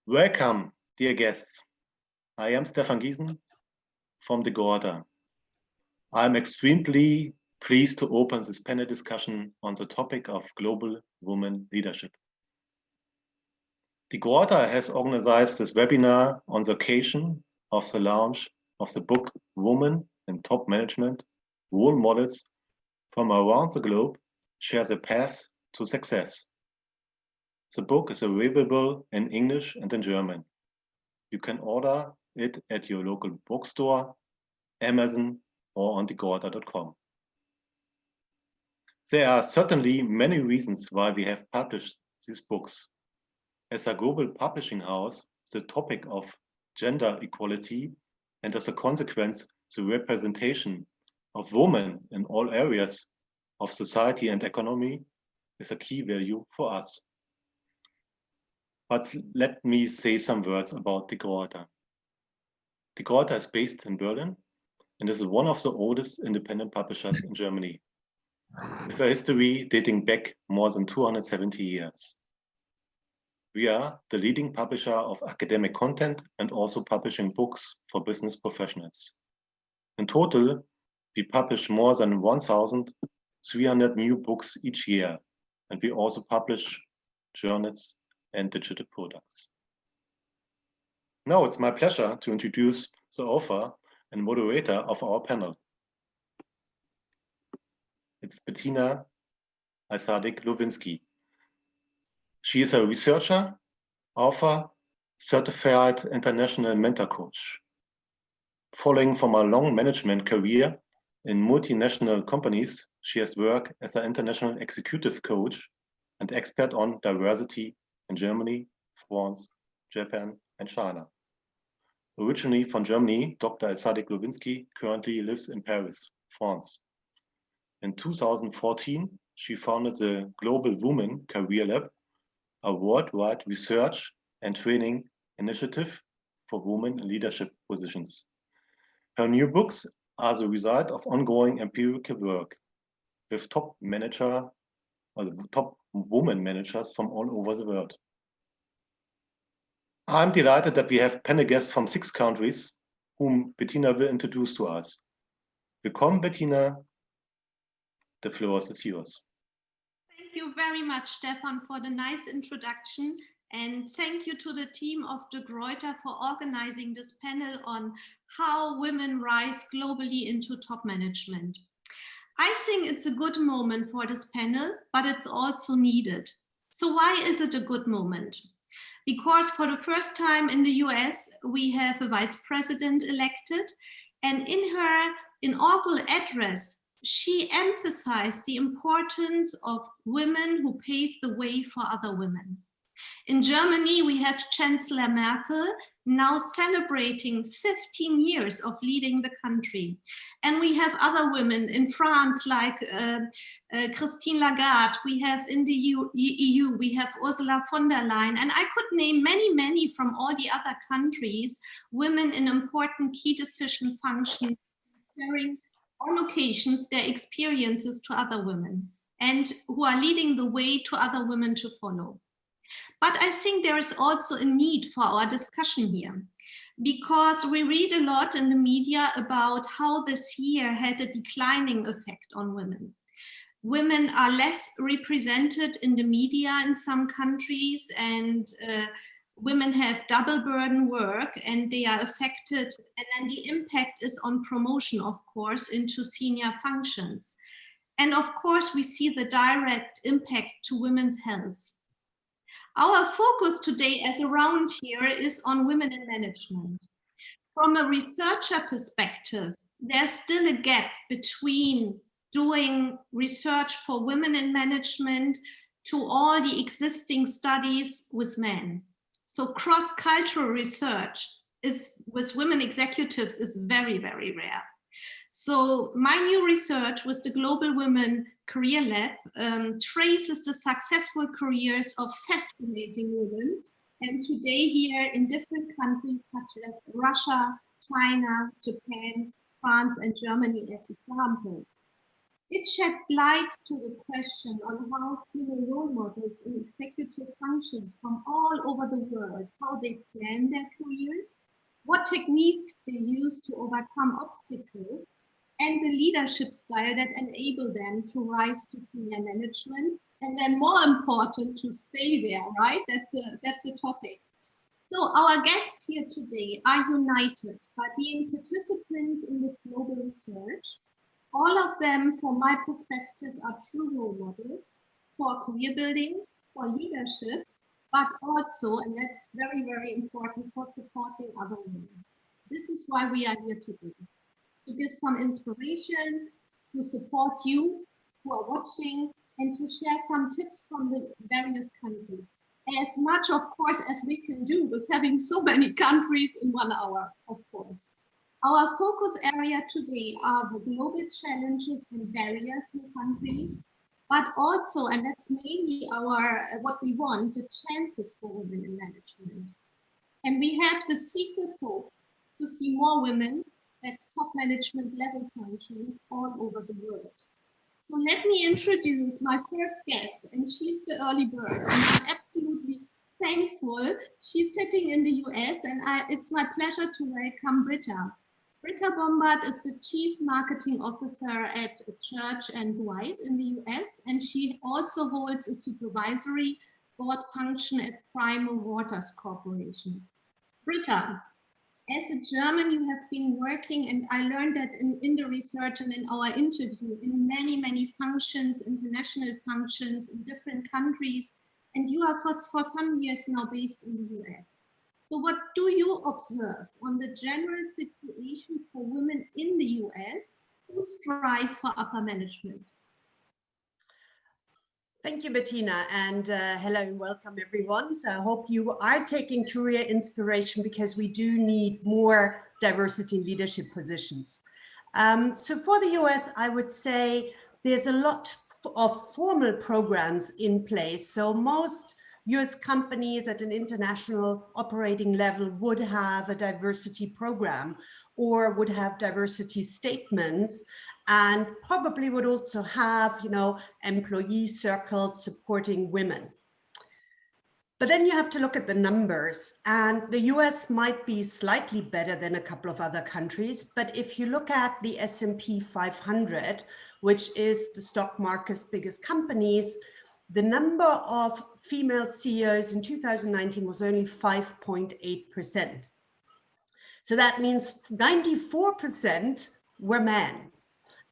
Welcome, dear guests. I am Stefan Giesen from the Gorda. I'm extremely pleased to open this panel discussion on the topic of global women leadership. The Gorda has organized this webinar on the occasion of the launch of the book Women in Top Management, Role Models from Around the Globe Share the Paths to Success. The book is available in English and in German. You can order it at your local bookstore, Amazon, or on thegorda.com. There are certainly many reasons why we have published these books. As a global publishing house, the topic of gender equality and as a consequence, the representation of women in all areas of society and economy is a key value for us. But let me say some words about the Gorda. The Gorda is based in Berlin and is one of the oldest independent publishers in Germany, with a history dating back more than 270 years. We are the leading publisher of academic content and also publishing books for business professionals. In total, we publish more than 1,300 new books each year, and we also publish journals and digital products. Now it's my pleasure to introduce the author and moderator of our panel. It's Bettina Al-Sadik-Lowinski. She is a researcher, author, certified international mentor coach. Following from a long management career in multinational companies, she has worked as an international executive coach and expert on diversity in Germany, France, Japan, and China. Originally from Germany, Dr. Al-Sadik-Lowinski currently lives in Paris, France. In 2014, she founded the Global Women Career Lab, a worldwide research and training initiative for women in leadership positions. Her new books are the result of ongoing empirical work with top women managers from all over the world. I'm delighted that we have panel guests from 6 countries whom Bettina will introduce to us. Willkommen, Bettina. The floor is yours. Thank you very much, Stefan, for the nice introduction. And thank you to the team of De Gruyter for organizing this panel on how women rise globally into top management. I think it's a good moment for this panel, but it's also needed. So why is it a good moment? Because for the first time in the US, we have a vice president elected, and in her inaugural address, she emphasized the importance of women who pave the way for other women. In Germany, we have Chancellor Merkel now celebrating 15 years of leading the country. And we have other women in France like Christine Lagarde, we have in the EU, we have Ursula von der Leyen, and I could name many from all the other countries, women in important key decision functions, sharing on occasions their experiences to other women and who are leading the way to other women to follow. But I think there is also a need for our discussion here, because we read a lot in the media about how this year had a declining effect on women. Women are less represented in the media in some countries, and women have double burden work and they are affected, and then the impact is on promotion, of course, into senior functions. And of course, we see the direct impact to women's health. Our focus today as a round here is on women in management. From a researcher perspective, there's still a gap between doing research for women in management to all the existing studies with men. So cross-cultural research with women executives is very, very rare. So my new research with the Global Women Career Lab traces the successful careers of fascinating women. And today here in different countries such as Russia, China, Japan, France, and Germany as examples. It shed light to the question on how female role models in executive functions from all over the world, how they plan their careers, what techniques they use to overcome obstacles, and the leadership style that enable them to rise to senior management, and then more important, to stay there, right? That's a topic. So our guests here today are united by being participants in this global research. All of them, from my perspective, are true role models for career building, for leadership, but also, and that's very, very important, for supporting other women. This is why we are here today, to give some inspiration, to support you who are watching, and to share some tips from the various countries. As much, of course, as we can do with having so many countries in 1 hour, of course. Our focus area today are the global challenges and barriers in countries, but also, and that's mainly what we want, the chances for women in management. And we have the secret hope to see more women at top management level functions all over the world. So let me introduce my first guest, and she's the early bird, and I'm absolutely thankful. She's sitting in the US, and it's my pleasure to welcome Britta. Britta Bombard is the Chief Marketing Officer at Church and Dwight in the US, and she also holds a supervisory board function at Primo Waters Corporation. Britta, as a German, you have been working, and I learned that in the research and in our interview, in many, many functions, international functions in different countries, and you are for some years now based in the US. So what do you observe on the general situation for women in the US who strive for upper management? Thank you, Bettina, and hello and welcome everyone. So I hope you are taking career inspiration, because we do need more diversity in leadership positions. So for the US, I would say there's a lot of formal programs in place. So most US companies at an international operating level would have a diversity program or would have diversity statements, and probably would also have, employee circles supporting women. But then you have to look at the numbers, and the US might be slightly better than a couple of other countries. But if you look at the S&P 500, which is the stock market's biggest companies, the number of female CEOs in 2019 was only 5.8%. So that means 94% were men.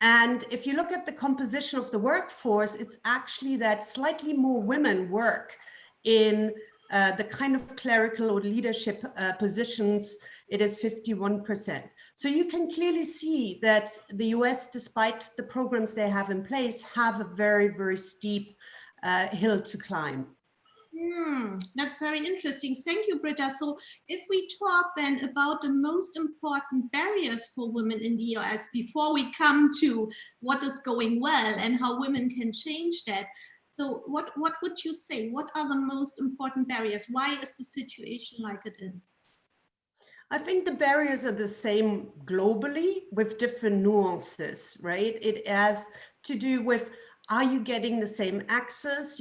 And if you look at the composition of the workforce, it's actually that slightly more women work in the kind of clerical or leadership positions. It is 51%. So you can clearly see that the US, despite the programs they have in place, have a very, very steep hill to climb. That's very interesting. Thank you, Britta. So if we talk then about the most important barriers for women in the US before we come to what is going well and how women can change that. So what would you say? What are the most important barriers? Why is the situation like it is? I think the barriers are the same globally with different nuances, right? It has to do with, are you getting the same access?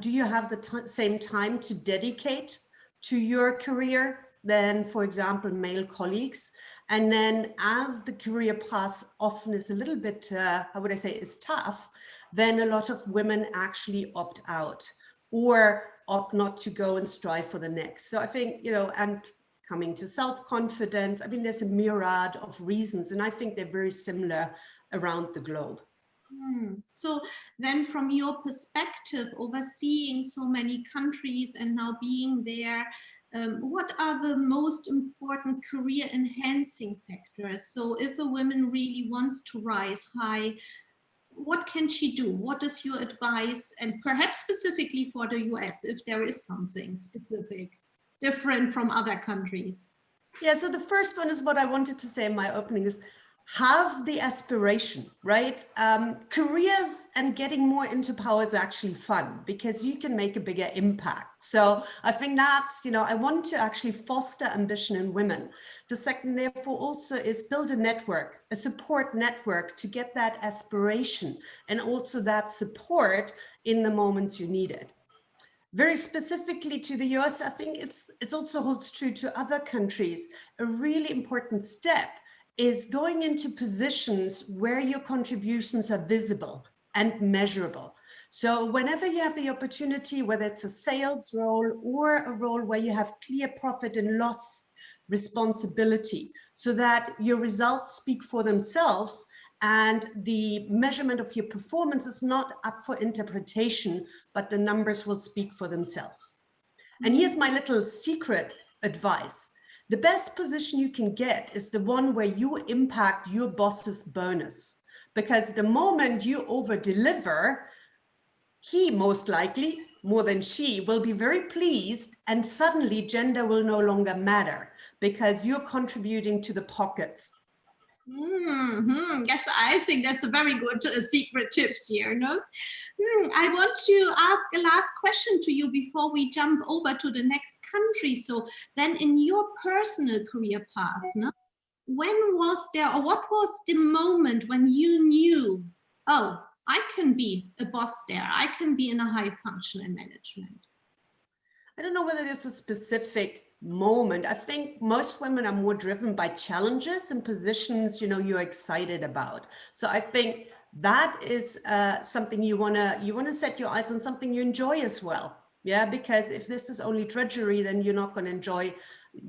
Do you have the same time to dedicate to your career than, for example, male colleagues? And then as the career path often is a little bit, how would I say, is tough, then a lot of women actually opt out or opt not to go and strive for the next. So I think, and coming to self-confidence, there's a myriad of reasons, and I think they're very similar around the globe. So then from your perspective, overseeing so many countries and now being there, what are the most important career enhancing factors? So if a woman really wants to rise high, what can she do? What is your advice? And perhaps specifically for the US, if there is something specific, different from other countries. Yeah, so the first one is what I wanted to say in my opening is, have the aspiration, right? Careers and getting more into power is actually fun because you can make a bigger impact. So I think that's, I want to actually foster ambition in women. The second, therefore, also is build a network, a support network to get that aspiration and also that support in the moments you need it. Very specifically to the US, I think it's also holds true to other countries. A really important step is going into positions where your contributions are visible and measurable. So whenever you have the opportunity, whether it's a sales role or a role where you have clear profit and loss responsibility, so that your results speak for themselves and the measurement of your performance is not up for interpretation, but the numbers will speak for themselves. And here's my little secret advice. The best position you can get is the one where you impact your boss's bonus, because the moment you over deliver, he most likely, more than she, will be very pleased, and suddenly gender will no longer matter because you're contributing to the pockets. That's, I think that's a very good secret tips here, no? I want to ask a last question to you before we jump over to the next country. So then in your personal career path, no? When was there, or what was the moment when you knew, oh, I can be a boss there, I can be in a high function in management? I don't know whether there's a specific moment. I think most women are more driven by challenges and positions, you're excited about. So I think that is something you wanna set your eyes on, something you enjoy as well. Yeah, because if this is only drudgery, then you're not gonna enjoy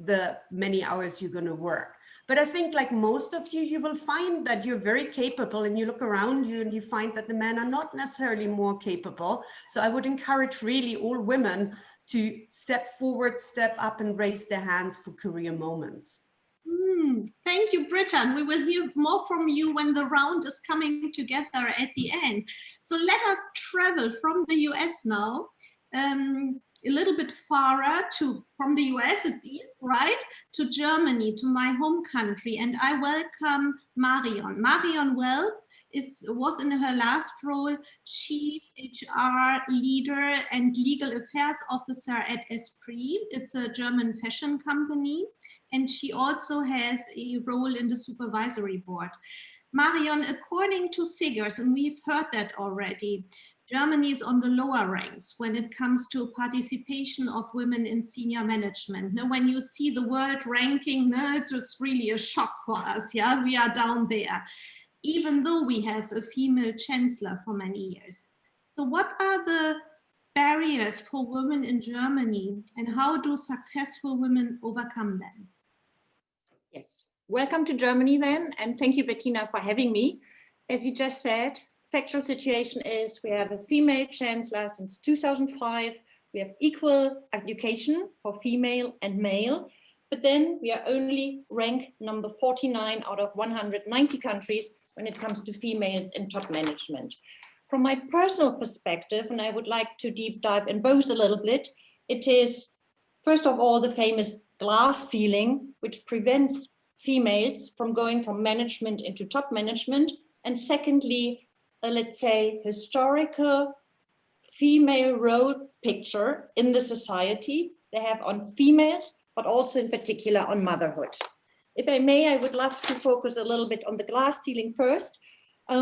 the many hours you're gonna work. But I think like most of you, you will find that you're very capable, and you look around you and you find that the men are not necessarily more capable. So I would encourage really all women to step forward, step up and raise their hands for career moments. Thank you, Britta. And we will hear more from you when the round is coming together at the end. So let us travel from the US now, a little bit farther from the US, it's east, right? To Germany, to my home country. And I welcome Marion. Marion Welp was in her last role Chief HR Leader and Legal Affairs Officer at Esprit. It's a German fashion company. And she also has a role in the supervisory board. Marion, according to figures, and we've heard that already, Germany is on the lower ranks when it comes to participation of women in senior management. Now, when you see the world ranking, it was really a shock for us. Yeah, we are down there, even though we have a female chancellor for many years. So what are the barriers for women in Germany, and how do successful women overcome them? Yes, welcome to Germany then, and thank you, Bettina, for having me. As you just said, factual situation is we have a female chancellor since 2005. We have equal education for female and male, but then we are only ranked number 49 out of 190 countries when it comes to females in top management. From my personal perspective, and I would like to deep dive in both a little bit, it is, first of all, the famous glass ceiling, which prevents females from going from management into top management. And secondly, let's say, historical female role picture in the society they have on females, but also in particular on motherhood. If I may, I would love to focus a little bit on the glass ceiling first,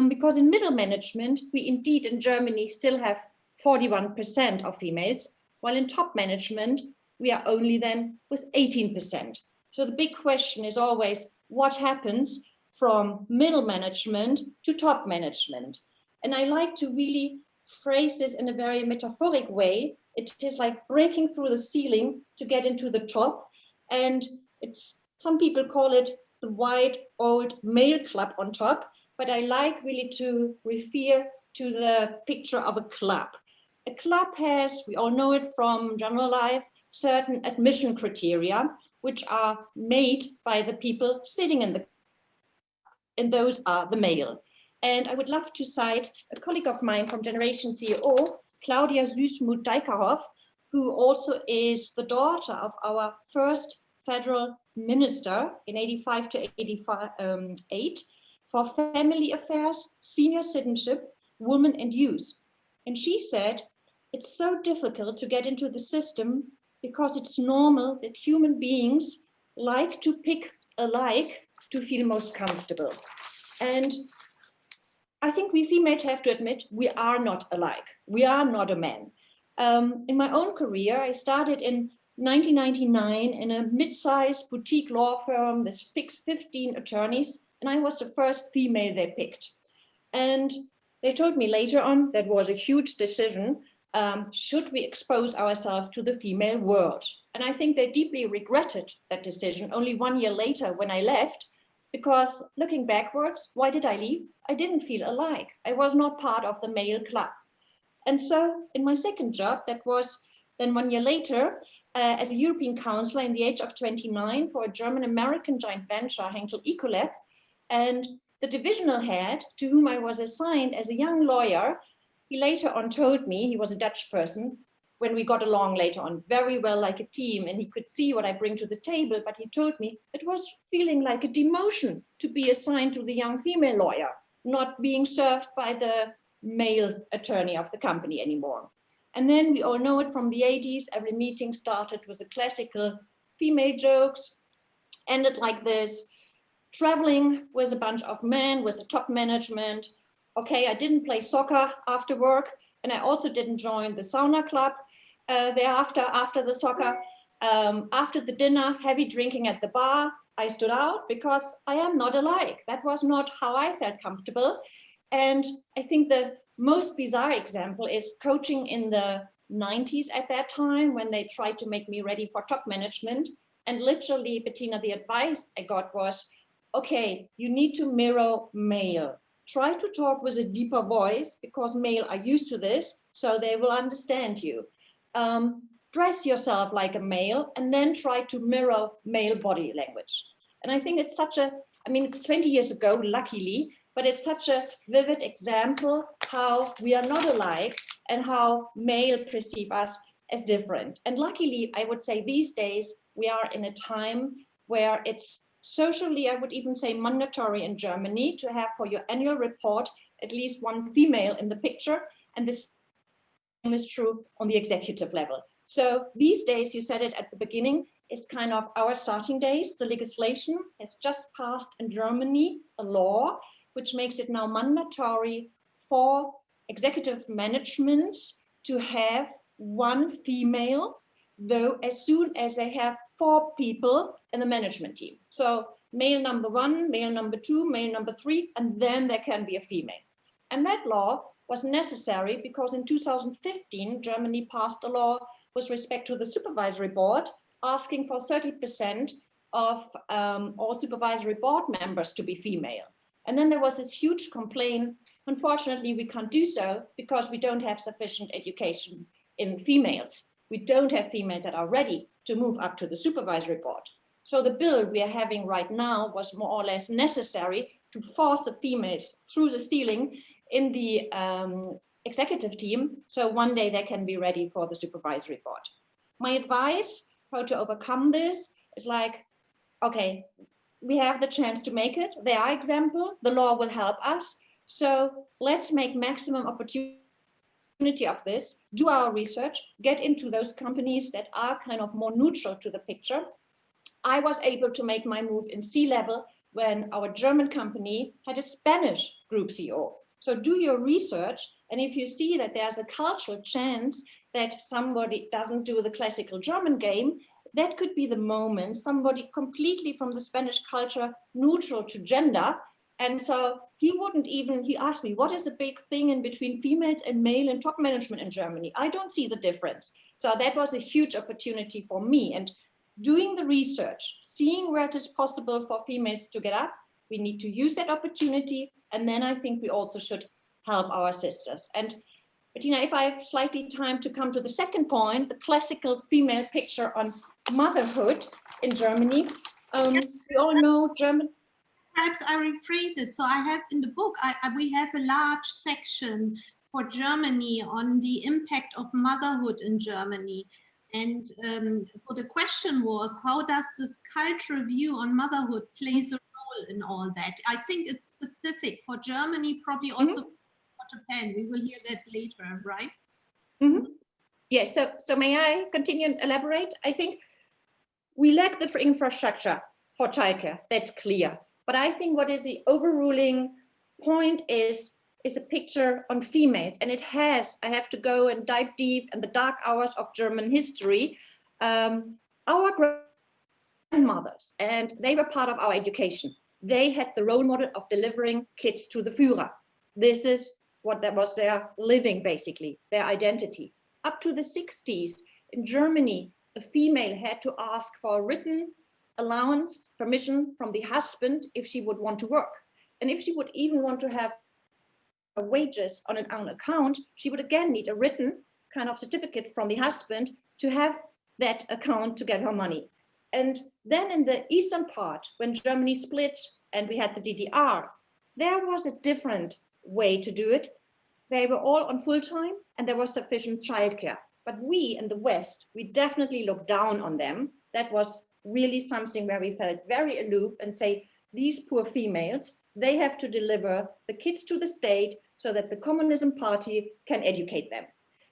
because in middle management, we indeed in Germany still have 41% of females, while in top management, we are only then with 18%. So the big question is always, what happens from middle management to top management? And I like to really phrase this in a very metaphoric way. It is like breaking through the ceiling to get into the top. And it's, some people call it the white old male club on top, but I like really to refer to the picture of a club. A club has, we all know it from general life, certain admission criteria, which are made by the people sitting in the club, and those are the male. And I would love to cite a colleague of mine from Generation CEO, Claudia Süßmuth-Dijkhoff, who also is the daughter of our first federal minister in 85 to 88. for family affairs, senior citizenship, women and youth. And she said, it's so difficult to get into the system because it's normal that human beings like to pick alike to feel most comfortable. And I think we females have to admit we are not alike. We are not a man. In my own career, I started in 1999 in a mid-sized boutique law firm with 15 attorneys, and I was the first female they picked. And they told me later on that was a huge decision. Should we expose ourselves to the female world? And I think they deeply regretted that decision only 1 year later when I left, because looking backwards, why did I leave? I didn't feel alike. I was not part of the male club. And so in my second job, that was then 1 year later, as a European counselor in the age of 29 for a German-American joint venture, Henkel Ecolab, and the divisional head to whom I was assigned as a young lawyer, he later on told me, he was a Dutch person, when we got along later on very well like a team, and he could see what I bring to the table, but he told me it was feeling like a demotion to be assigned to the young female lawyer, not being served by the male attorney of the company anymore. And then we all know it from the 80s, every meeting started with a classical female jokes, ended like this, traveling with a bunch of men, with the top management. Okay, I didn't play soccer after work, and I also didn't join the sauna club thereafter, after the soccer. After the dinner, heavy drinking at the bar, I stood out because I am not alike. That was not how I felt comfortable. And I think the most bizarre example is coaching in the 90s at that time when they tried to make me ready for top management. And literally, Bettina, the advice I got was, okay, you need to mirror male. Try to talk with a deeper voice because male are used to this, so they will understand you. Dress yourself like a male and then try to mirror male body language. And I think it's such a, I mean, it's 20 years ago, luckily, but it's such a vivid example how we are not alike and how male perceive us as different. And luckily, I would say these days, we are in a time where it's socially, I would even say mandatory in Germany to have for your annual report at least one female in the picture. And this is true on the executive level. So these days, you said it at the beginning, is kind of our starting days. The legislation has just passed in Germany, a law, which makes it now mandatory for executive managements to have one female, though as soon as they have 4 people in the management team. So male number 1, male number 2, male number 3, and then there can be a female. And that law was necessary because in 2015, Germany passed a law with respect to the supervisory board, asking for 30% of all supervisory board members to be female. And then there was this huge complaint. Unfortunately, we can't do so because we don't have sufficient education in females. We don't have females that are ready to move up to the supervisory board. So the bill we are having right now was more or less necessary to force the females through the ceiling in the executive team. So one day they can be ready for the supervisory board. My advice, how to overcome this is like, okay, we have the chance to make it. There are examples, the law will help us. So let's make maximum opportunity of this, do our research, get into those companies that are kind of more neutral to the picture. I was able to make my move in C-level when our German company had a Spanish group CEO. So do your research, and if you see that there's a cultural chance that somebody doesn't do the classical German game, that could be the moment somebody completely from the Spanish culture, neutral to gender. And so he asked me, what is the big thing in between females and male and top management in Germany? I don't see the difference. So that was a huge opportunity for me. And doing the research, seeing where it is possible for females to get up, we need to use that opportunity. And then I think we also should help our sisters. And Bettina, if I have slightly time to come to the second point, the classical female picture on motherhood in Germany. We all know German. Perhaps I rephrase it. So I have in the book, we have a large section for Germany on the impact of motherhood in Germany. And so the question was, how does this cultural view on motherhood plays a role in all that? I think it's specific for Germany, probably also for Japan. We will hear that later, right? Yes, so may I continue and elaborate? I think we lack the infrastructure for childcare, that's clear. But I think what is the overruling point is a picture on females, and it has, I have to go and dive deep in the dark hours of German history. Our grandmothers, and they were part of our education. They had the role model of delivering kids to the Führer. This is what that was their living, basically, their identity. Up to the 60s in Germany, a female had to ask for a written allowance, permission from the husband if she would want to work. And if she would even want to have wages on an own account, she would again need a written kind of certificate from the husband to have that account to get her money. And then in the eastern part, when Germany split and we had the DDR, there was a different way to do it. They were all on full time and there was sufficient childcare. But we in the West, we definitely looked down on them. That was really something where we felt very aloof and say, these poor females, they have to deliver the kids to the state so that the Communism Party can educate them.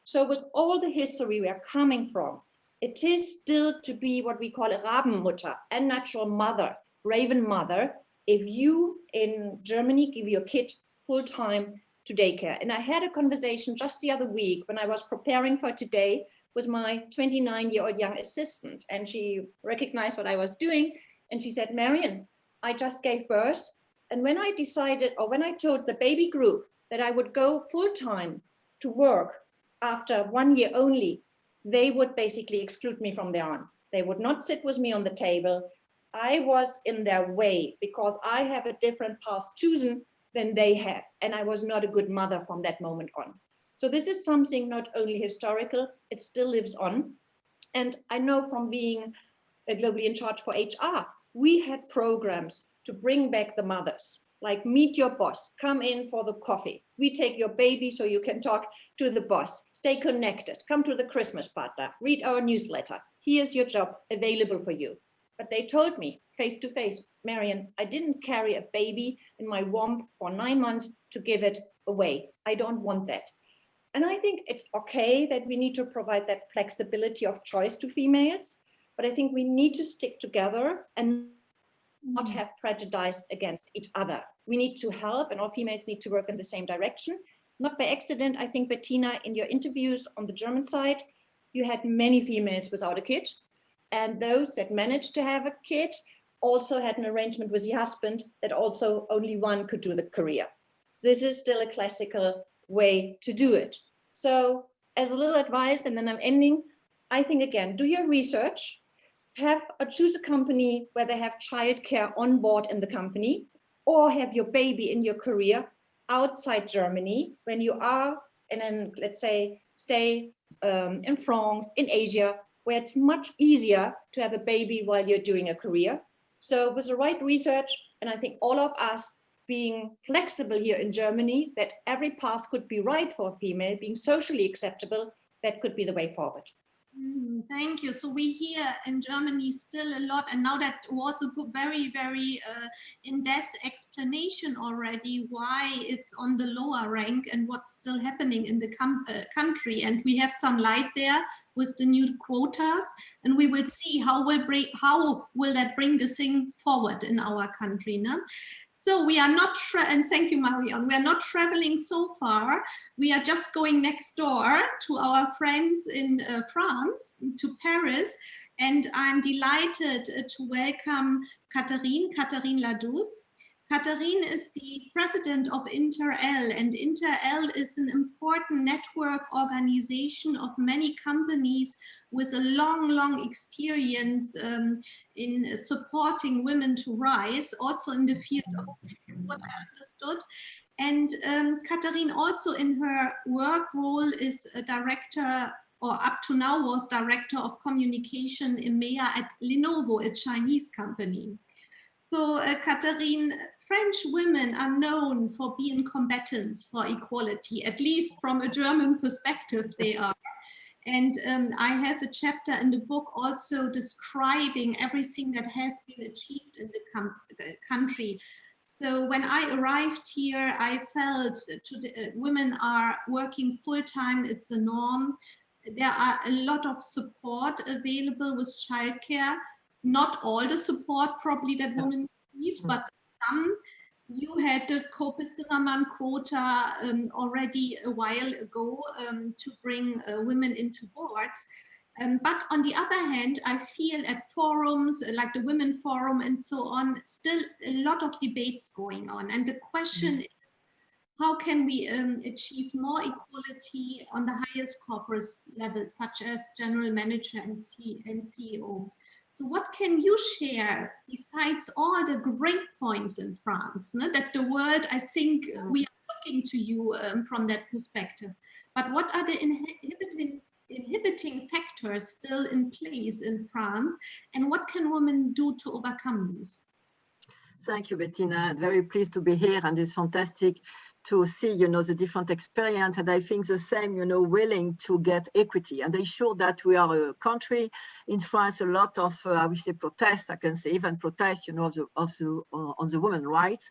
So with all the history we are coming from, it is still to be what we call a Rabenmutter, a natural mother, raven mother, if you in Germany give your kid full-time to daycare. And I had a conversation just the other week when I was preparing for today with my 29-year-old young assistant, and she recognized what I was doing. And she said, Marion, I just gave birth. And when I decided, or when I told the baby group that I would go full-time to work after 1 year only, they would basically exclude me from there on. They would not sit with me on the table. I was in their way because I have a different path chosen than they have. And I was not a good mother from that moment on. So this is something not only historical, it still lives on. And I know from being globally in charge for HR, we had programs to bring back the mothers, like meet your boss, come in for the coffee. We take your baby so you can talk to the boss, stay connected, come to the Christmas party, read our newsletter. Here's your job available for you. But they told me face to face, Marion, I didn't carry a baby in my womb for 9 months to give it away. I don't want that. And I think it's okay that we need to provide that flexibility of choice to females, but I think we need to stick together and not have prejudice against each other. We need to help, and all females need to work in the same direction. Not by accident, I think, Bettina, in your interviews on the German side, you had many females without a kid. And those that managed to have a kid also had an arrangement with the husband that also only one could do the career. This is still a classical way to do it. So as a little advice, and then I'm ending, I think, again, do your research, choose a company where they have childcare on board in the company, or have your baby in your career outside Germany when you are in an, let's say, stay in France, in Asia, where it's much easier to have a baby while you're doing a career. So with the right research, and I think all of us being flexible here in Germany, that every path could be right for a female, being socially acceptable, that could be the way forward. Thank you. So we hear in Germany still a lot, and now that was a good, very, very in-depth explanation already why it's on the lower rank and what's still happening in the country. And we have some light there with the new quotas, and we will see how will that bring the thing forward in our country. No? So we are not, and thank you, Marion, we are not traveling so far. We are just going next door to our friends in France, to Paris. And I'm delighted to welcome Catherine Ladousse. Catherine is the president of InterElles, and InterElles is an important network organization of many companies with a long experience in supporting women to rise, also in the field of what I understood. And Catherine also in her work role is a director, or up to now was director of communication EMEA at Lenovo, a Chinese company. So Catherine, French women are known for being combatants for equality, at least from a German perspective they are. And I have a chapter in the book also describing everything that has been achieved in the country. So when I arrived here, I felt women are working full-time, it's a norm. There are a lot of support available with childcare. Not all the support probably that women need, but some. You had the Zimmermann quota already a while ago to bring women into boards. But on the other hand, I feel at forums like the Women Forum and so on, still a lot of debates going on. And the question is, how can we achieve more equality on the highest corporate levels, such as general manager and CEO? So what can you share besides all the great points in France, that the world, I think we are looking to you from that perspective, but what are the inhibiting factors still in place in France, and what can women do to overcome these? Thank you, Bettina. Very pleased to be here, and it's fantastic to see, the different experience. And I think the same, willing to get equity. And they show that we are a country in France, a lot of, I would say, protests, I can say even protests, on the women's rights.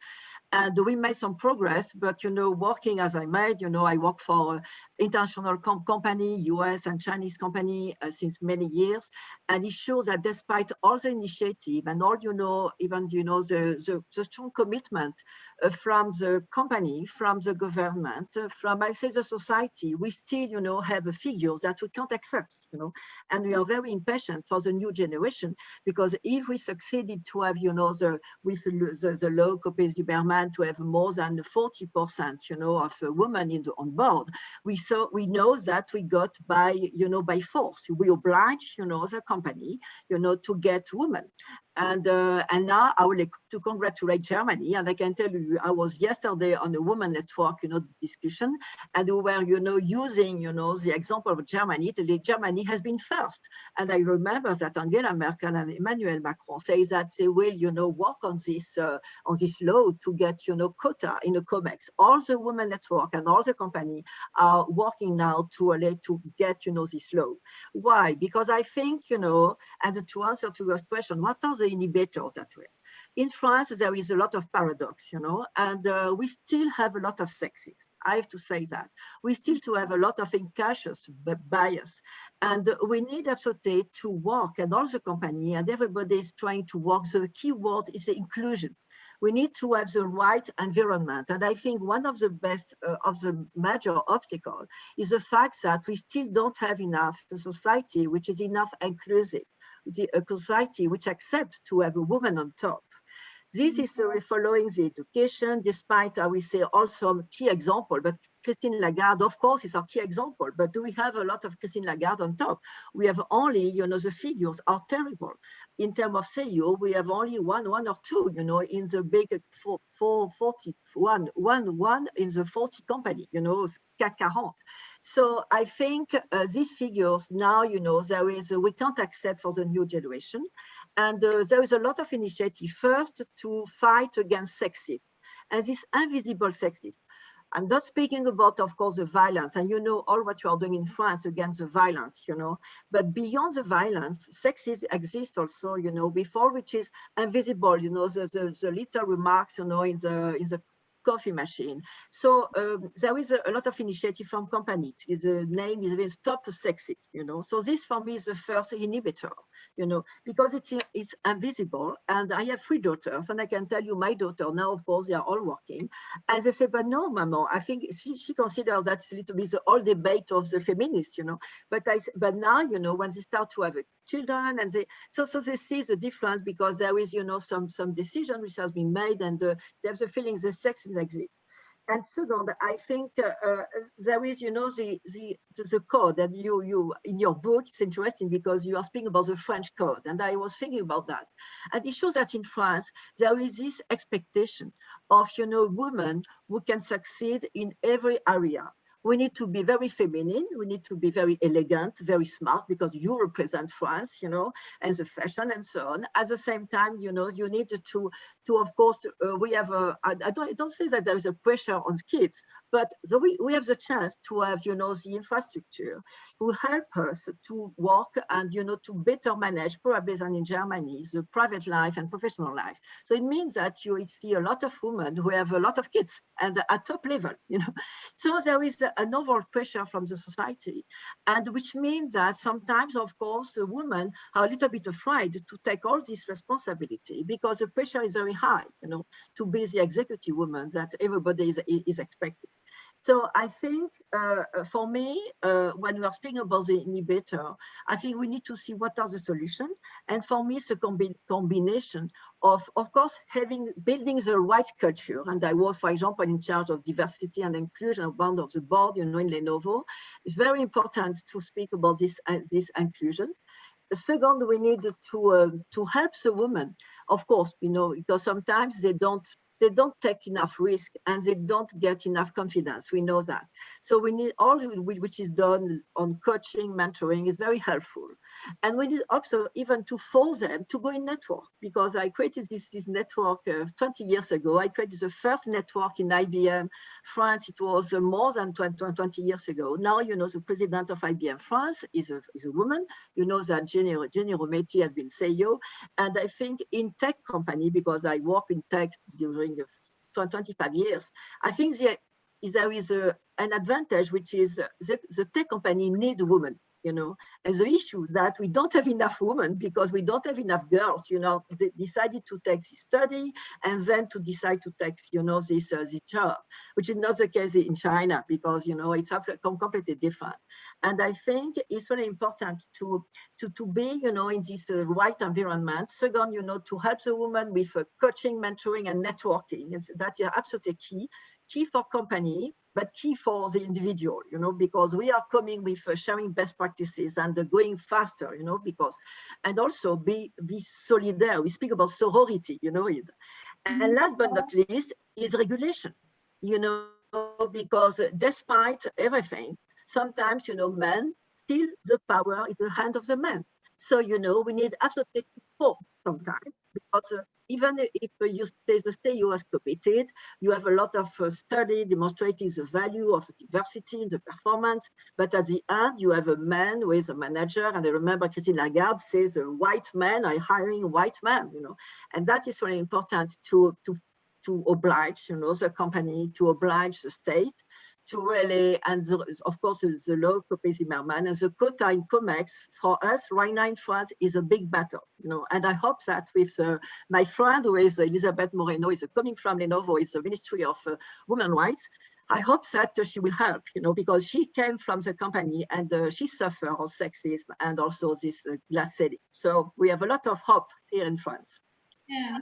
And we made some progress, but, working as I made, I work for international company, US and Chinese company since many years. And it shows that despite all the initiative and all, even, the strong commitment from the company, from the government, from, I say, the society, we still, have a figure that we can't accept, and we are very impatient for the new generation, because if we succeeded to have, with the law, Copé-Zimmermann, to have more than 40%, of women on board, we know that we got by force. We oblige, the company, to get women. And now I would like to congratulate Germany. And I can tell you, I was yesterday on a women network, discussion, and we were, using, the example of Germany. Germany has been first. And I remember that Angela Merkel and Emmanuel Macron say that they will, work on this law to get, quota in the COMEX. All the women network and all the company are working now to get, this law. Why? Because I think, and to answer to your question, what are the inhibitors that way? In France, there is a lot of paradox, and we still have a lot of sexism. I have to say that. We still have a lot of unconscious bias, and we need absolutely to work, and all the company and everybody is trying to work. The key word is the inclusion. We need to have the right environment. And I think one of the best of the major obstacles is the fact that we still don't have enough society which is enough inclusive, a society which accepts to have a woman on top. This is following the education, despite, I will say, also key example, but Christine Lagarde, of course, is our key example, but do we have a lot of Christine Lagarde on top? We have only, the figures are terrible. In terms of CEO, we have only one or two, in the big 41 in the 40 company, CAC 40. So I think these figures now, there is, we can't accept for the new generation. And there is a lot of initiative first to fight against sexism and this invisible sexism. I'm not speaking about, of course, the violence, and all what you are doing in France against the violence, but beyond the violence, sexism exists also, before, which is invisible, the little remarks, in the coffee machine. So there is a lot of initiative from company. The name is even Stop Sexism, So this for me is the first inhibitor, because it's invisible. And I have 3 daughters, and I can tell you my daughter now, of course, they are all working. And they say, but no, Mama, I think she considers that's a little bit the whole debate of the feminists, But now, when they start to have children, and they see the difference, because there is, some decision which has been made, and they have the feeling the sex exist. And second, I think there is, the code that you in your book. It's interesting because you are speaking about the French code, and I was thinking about that. And it shows that in France there is this expectation of, women who can succeed in every area. We need to be very feminine. We need to be very elegant, very smart, because you represent France, you know, and the fashion and so on. At the same time, you know, you need to of course, we have I don't say that there is a pressure on kids, but we have the chance to have, you know, the infrastructure to help us to work and, you know, to better manage, probably than in Germany, the private life and professional life. So it means that you see a lot of women who have a lot of kids and at top level, you know. So there is an overall pressure from the society, and which means that sometimes, of course, the women are a little bit afraid to take all this responsibility because the pressure is very high, you know, to be the executive woman that everybody is expecting. So I think for me, when we are speaking about the inhibitor, I think we need to see what are the solutions. And for me, it's a combination of course, building the right culture. And I was, for example, in charge of diversity and inclusion of the board, you know, in Lenovo. It's very important to speak about this inclusion. Second, we need to help the women, of course, you know, because sometimes they don't take enough risk and they don't get enough confidence. We know that. So we need all which is done on coaching, mentoring is very helpful. And we need also even to force them to go in network, because I created this network 20 years ago. I created the first network in IBM France. It was more than 20 years ago. Now, you know, the president of IBM France is a woman. You know that Jenny Rometty has been CEO. And I think in tech company, because I work in tech during 25 years, I think there is an advantage, which is the tech company need women, you know, and the issue that we don't have enough women because we don't have enough girls, you know, they decided to take this study and then to decide to take, you know, this job, which is not the case in China because, you know, it's completely different. And I think it's very important to be, you know, in this right environment. Second, you know, to help the woman with coaching, mentoring, and networking. That is absolutely key for company, but key for the individual, you know, because we are coming with sharing best practices and going faster, you know, because, and also be solidaire. We speak about sorority, you know, and last but not least is regulation, you know, because despite everything, sometimes, you know, men, still the power is in the hand of the men. So, you know, we need absolutely support sometimes, because even if the state you has committed, you have a lot of study demonstrating the value of diversity in the performance, but at the end, you have a man who is a manager, and I remember Christine Lagarde says, white men are hiring white men, you know, and that is very important to oblige, you know, the company, to oblige the state, to really, and of course, the law Copé-Zimmermann and the quota in COMEX for us right now in France is a big battle, you know. And I hope that with my friend who is Elizabeth Moreno, is coming from Lenovo, is the Ministry of Women's Rights. I hope that she will help, you know, because she came from the company and she suffered of sexism and also this glass ceiling. So we have a lot of hope here in France. Yeah.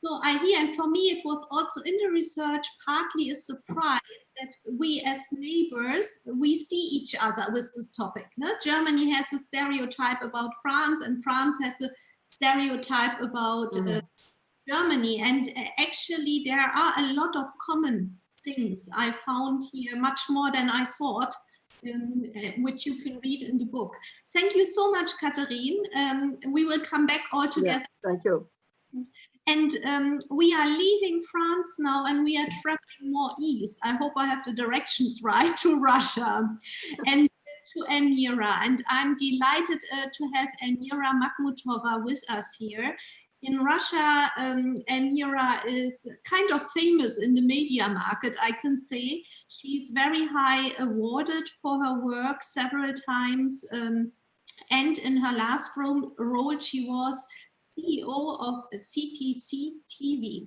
So I hear, and for me, it was also in the research partly a surprise that we as neighbors, we see each other with this topic. No? Germany has a stereotype about France, and France has a stereotype about Germany. And actually, there are a lot of common things I found here, much more than I thought, which you can read in the book. Thank you so much, Catherine. We will come back all together. Yeah, thank you. And we are leaving France now, and we are traveling more east. I hope I have the directions right, to Russia and to Elmira. And I'm delighted to have Elmira Makhmutova with us here. In Russia, Elmira is kind of famous in the media market, I can say. She's very high awarded for her work several times. And in her last role, she was CEO of CTC-TV.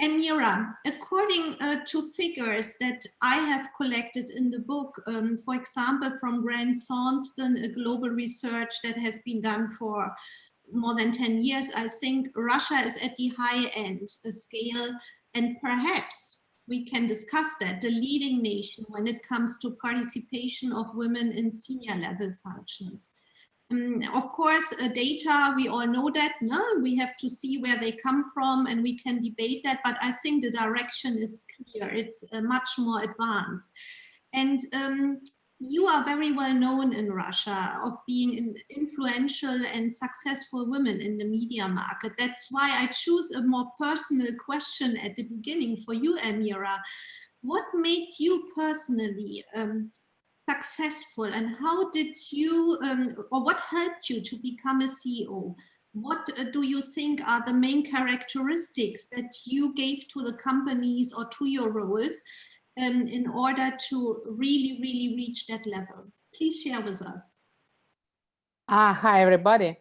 Elmira, according to figures that I have collected in the book, for example, from Grant Thornton, a global research that has been done for more than 10 years, I think Russia is at the high end, the scale, and perhaps we can discuss that, the leading nation when it comes to participation of women in senior level functions. Of course, data, we all know that, no? We have to see where they come from and we can debate that, but I think the direction is clear, it's much more advanced. And you are very well known in Russia of being an influential and successful women in the media market. That's why I choose a more personal question at the beginning for you, Elmira. What made you personally successful, and how did you, or what helped you to become a CEO? What do you think are the main characteristics that you gave to the companies or to your roles in order to really reach that level? Please share with us. Hi, everybody.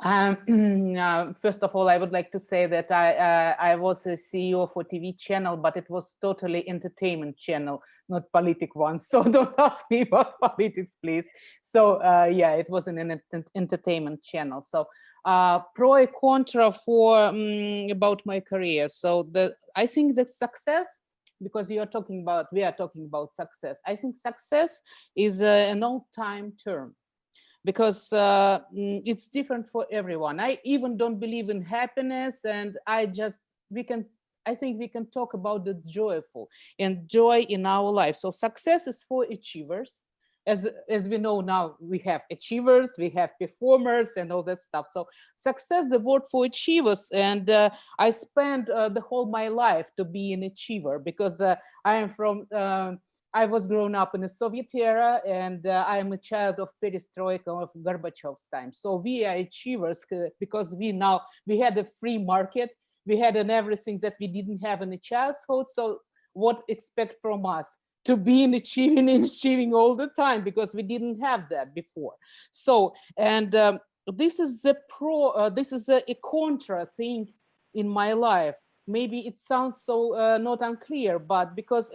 First of all, I would like to say that I was a CEO for TV channel, but it was totally entertainment channel, not politic one. So don't ask me about politics, please. So yeah, it was an entertainment channel. So pro and contra for about my career. So I think the success, because we are talking about success. I think success is an old-time term, because it's different for everyone. I even don't believe in happiness, and I think we can talk about the joyful and joy in our life. So success is for achievers. As we know now, we have achievers, we have performers, and all that stuff. So success, the word for achievers, and I spent the whole my life to be an achiever, because I am from. I was grown up in the Soviet era, and I am a child of perestroika, of Gorbachev's time. So we are achievers because we had a free market. We had everything that we didn't have in the childhood. So what expect from us? To be in achieving all the time, because we didn't have that before. So, and this is a contra thing in my life. Maybe it sounds so not unclear, but because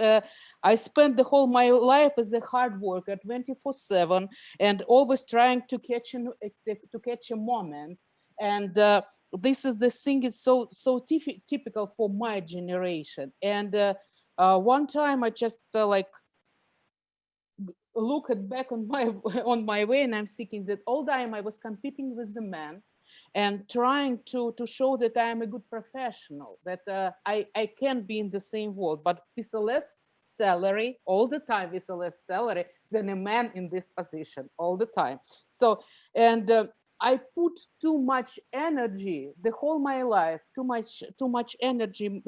I spent the whole my life as a hard worker, 24/7, and always trying to catch a moment. And this is the thing is so typical for my generation. And one time I just like look back on my way, and I'm thinking that all the time I was competing with the men and trying to show that I am a good professional, that I can be in the same world, but with a less salary all the time, with a less salary than a man in this position all the time. So, and I put too much energy the whole my life, too much energy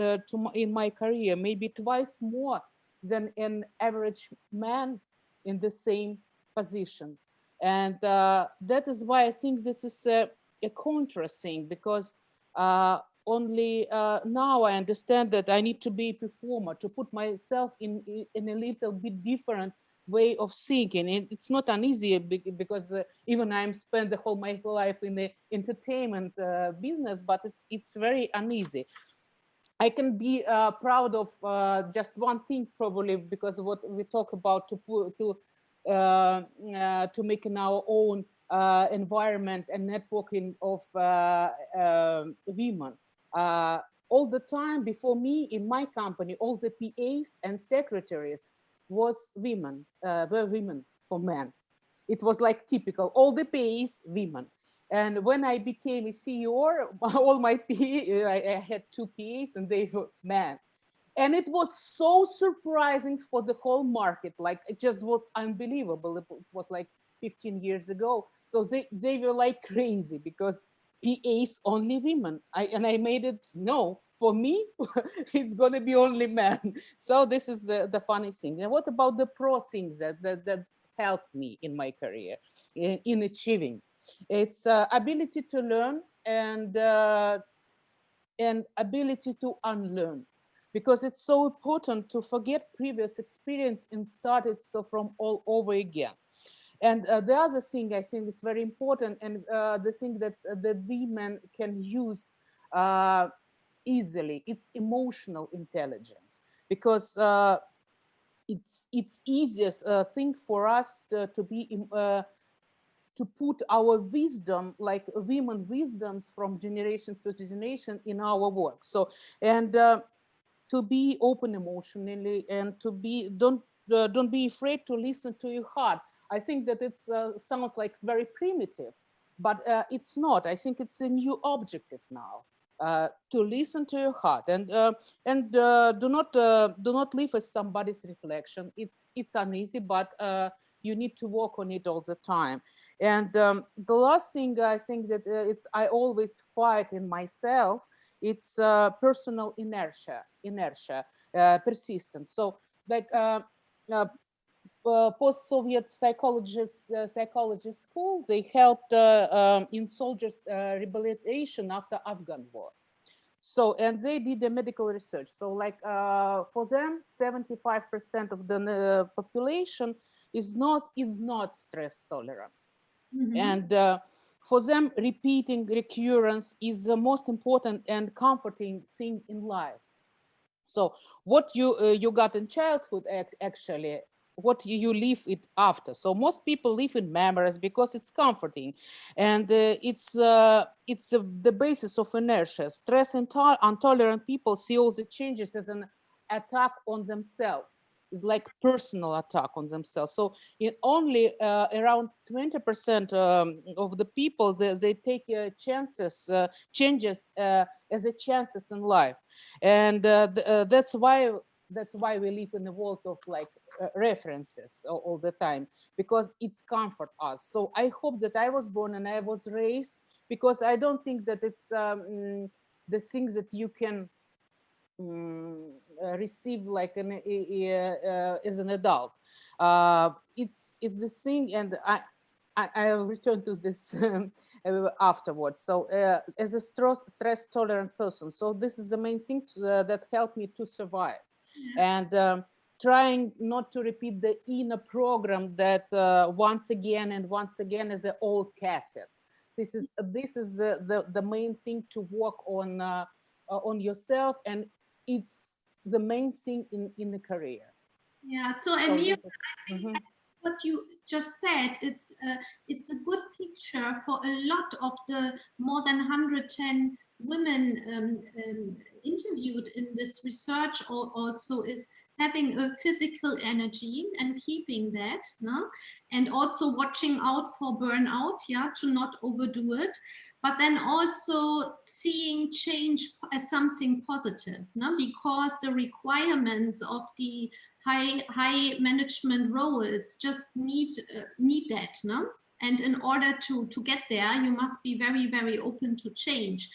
in my career, maybe twice more than an average man in the same position. And that is why I think this is a contra thing, because only now I understand that I need to be a performer, to put myself in a little bit different way of thinking. It's not uneasy, because even I'm spent the whole my life in the entertainment business, but it's very uneasy. I can be proud of just one thing, probably, because of what we talk about to make in our own environment and networking of women. All the time before me in my company, all the PAs and secretaries were women for men. It was like typical, all the PAs, women. And when I became a CEO, all my PAs, I had 2 PAs and they were men. And it was so surprising for the whole market. Like, it just was unbelievable. It was like 15 years ago. So they were like crazy, because PAs only women. I made it, no, for me, it's going to be only men. So this is the funny thing. And what about the pro things that helped me in my career, in achieving? It's ability to learn and ability to unlearn, because it's so important to forget previous experience and start it so from all over again. And the other thing I think is very important, and the thing that the women can use easily, it's emotional intelligence, because it's easiest thing for us to put our wisdom, like women wisdoms from generation to generation, in our work. So, and to be open emotionally, and to be don't be afraid to listen to your heart. I think that it sounds like very primitive, but it's not. I think it's a new objective now. to listen to your heart, and do not live as somebody's reflection. It's uneasy, but you need to work on it all the time. And the last thing I think that I always fight in myself. It's personal inertia, persistence. So like post-Soviet psychology school, they helped in soldiers rehabilitation after Afghan war. So, and they did the medical research. So like for them, 75% of the population is not stress tolerant. Mm-hmm. And for them, repeating recurrence is the most important and comforting thing in life. So what you got in childhood, actually, what you live it after. So most people live in memories because it's comforting, and it's the basis of inertia. Stress intolerant people see all the changes as an attack on themselves. It's like personal attack on themselves. So only around 20% of the people, they take changes as a chances in life, and that's why we live in a world of like references all the time, because it's comfort us. So I hope that I was born and I was raised, because I don't think that it's the things that you can receive like as an adult. It's the thing, and I'll return to this afterwards. So as a stress tolerant person, so this is the main thing that helped me to survive. And trying not to repeat the inner program that once again is an old cassette. This is the main thing to work on yourself, and it's the main thing in the career. Yeah. So Elmira, I think what you just said, it's a good picture for a lot of the more than 110 women interviewed in this research. Also is having a physical energy and keeping that, no? And also watching out for burnout, yeah, to not overdo it, but then also seeing change as something positive, no? Because the requirements of the high management roles just need that, no? And in order to get there, you must be very, very open to change.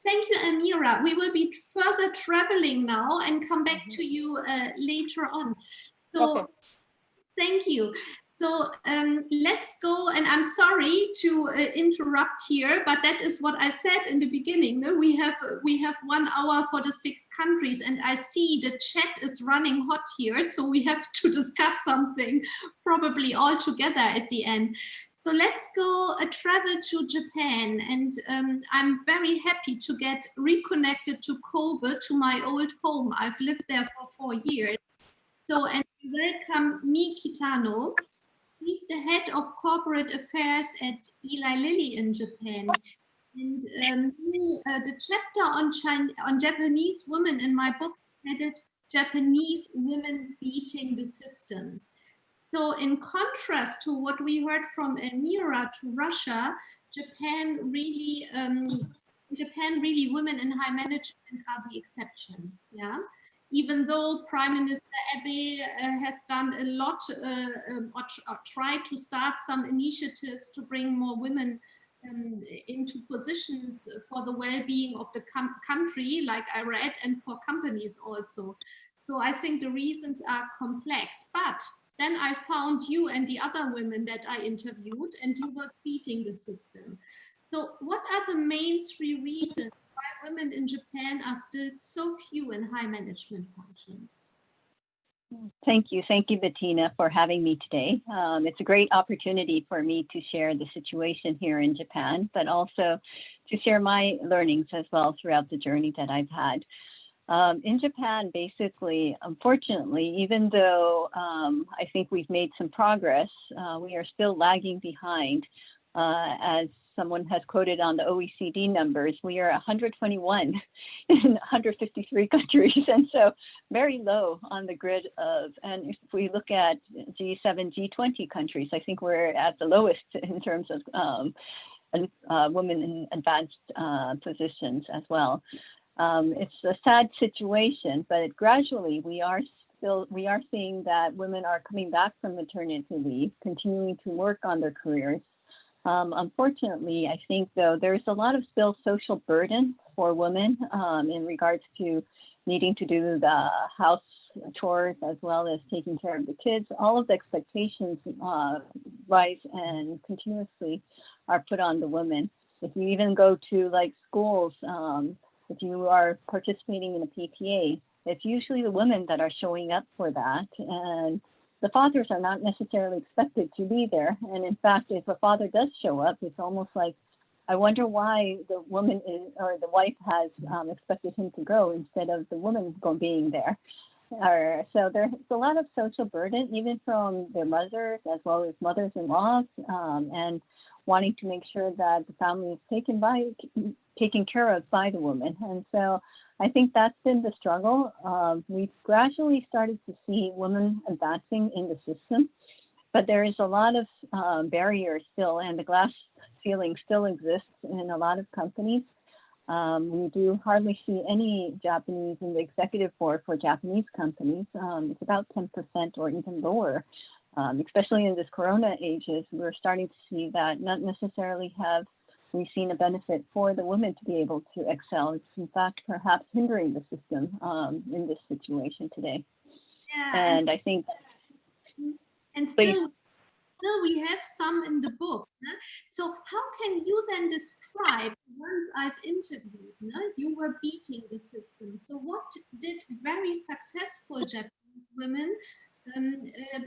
Thank you, Elmira. We will be further traveling now and come back to you later on. So okay. Thank you. So let's go, and I'm sorry to interrupt here, but that is what I said in the beginning. No? We have 1 hour for the 6 countries, and I see the chat is running hot here, so we have to discuss something probably all together at the end. So let's go travel to Japan, and I'm very happy to get reconnected to Kobe, to my old home. I've lived there for 4 years. So, and welcome me, Kitano. He's the head of corporate affairs at Eli Lilly in Japan. And the chapter on Japanese women in my book headed Japanese Women Beating the System. So in contrast to what we heard from Elmira to Russia, Japan really women in high management are the exception. Yeah. Even though Prime Minister Abe has done a lot or tried to start some initiatives to bring more women into positions for the well-being of the country, like I read, and for companies also. So I think the reasons are complex. But then I found you and the other women that I interviewed, and you were beating the system. So what are the main 3 reasons why women in Japan are still so few in high management functions? Thank you, Bettina, for having me today. It's a great opportunity for me to share the situation here in Japan, but also to share my learnings as well throughout the journey that I've had. In Japan, basically, unfortunately, even though I think we've made some progress, we are still lagging behind. As someone has quoted on the OECD numbers, we are 121 in 153 countries, and so very low on the grid of, and if we look at G7, G20 countries, I think we're at the lowest in terms of women in advanced positions as well. It's a sad situation, but gradually we are seeing that women are coming back from maternity leave, continuing to work on their careers. Unfortunately, I think though there's a lot of still social burden for women in regards to needing to do the house chores as well as taking care of the kids. All of the expectations rise and continuously are put on the women. If you even go to like schools, if you are participating in a PTA, it's usually the women that are showing up for that, and the fathers are not necessarily expected to be there. And in fact, if a father does show up, it's almost like, I wonder why the woman is, or the wife has expected him to go instead of the woman being there. So there's a lot of social burden, even from their mothers as well as mothers-in-laws, and wanting to make sure that the family is taken care of by the woman. And so I think that's been the struggle. We've gradually started to see women advancing in the system, but there is a lot of barriers still, and the glass ceiling still exists in a lot of companies. We do hardly see any Japanese in the executive board for Japanese companies. It's about 10% or even lower. Especially in this Corona ages, we're starting to see that not necessarily have we seen a benefit for the women to be able to excel. It's in fact perhaps hindering the system in this situation today. Yeah, and I think, and still we have some in the book. No? So how can you then describe, once I've interviewed, no? You were beating the system. So what did very successful Japanese women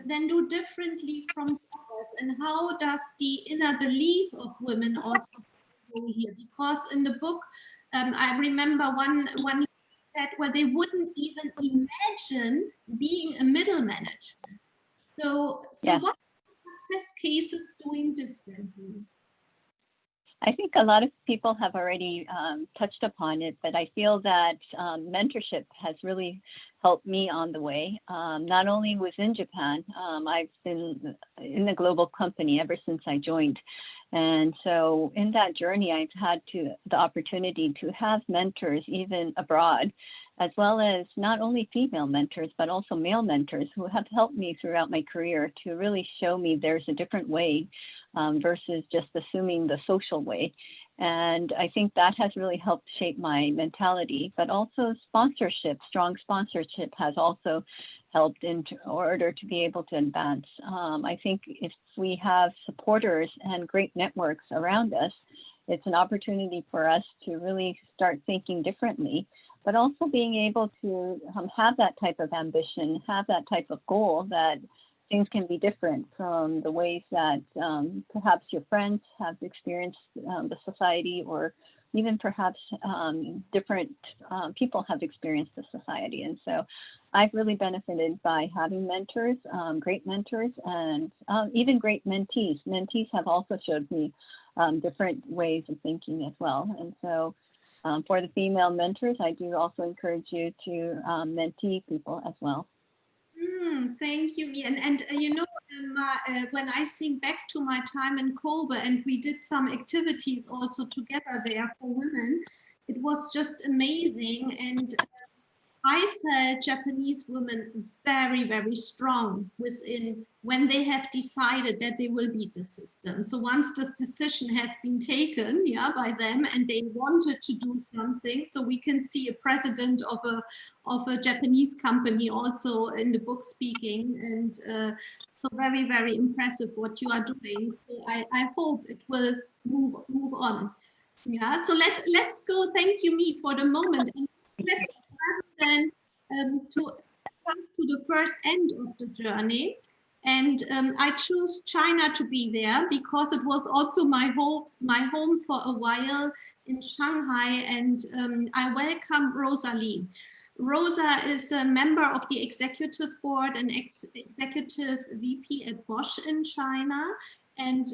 then do differently from others? And how does the inner belief of women also go here? Because in the book, I remember one said, well, they wouldn't even imagine being a middle manager. So yeah. What success cases doing differently? I think a lot of people have already touched upon it, but I feel that mentorship has really helped me on the way. Not only within Japan, I've been in the global company ever since I joined. And so in that journey, I've had the opportunity to have mentors even abroad, as well as not only female mentors, but also male mentors who have helped me throughout my career to really show me there's a different way versus just assuming the social way. And I think that has really helped shape my mentality, but also sponsorship, strong sponsorship has also helped in order to be able to advance. I think if we have supporters and great networks around us, it's an opportunity for us to really start thinking differently, but also being able to have that type of ambition, have that type of goal that things can be different from the ways that perhaps your friends have experienced the society, or even perhaps different people have experienced the society. And so I've really benefited by having mentors, great mentors, and even great mentees. Mentees have also showed me different ways of thinking as well. And so for the female mentors, I do also encourage you to mentee people as well. Thank you, Mia. And you know, when I think back to my time in Kobe, and we did some activities also together there for women, it was just amazing. And I felt Japanese women very, very strong within when they have decided that they will beat the system. So once this decision has been taken, yeah, by them, and they wanted to do something, so we can see a president of a Japanese company also in the book speaking, and so very, very impressive what you are doing. So I hope it will move on. Yeah. So let's go. Thank you, Mi, for the moment. And let's then to come to the first end of the journey, and I chose China to be there because it was also my home for a while in Shanghai, and I welcome Rosa Lee. Rosa is a member of the executive board and executive VP at Bosch in China. And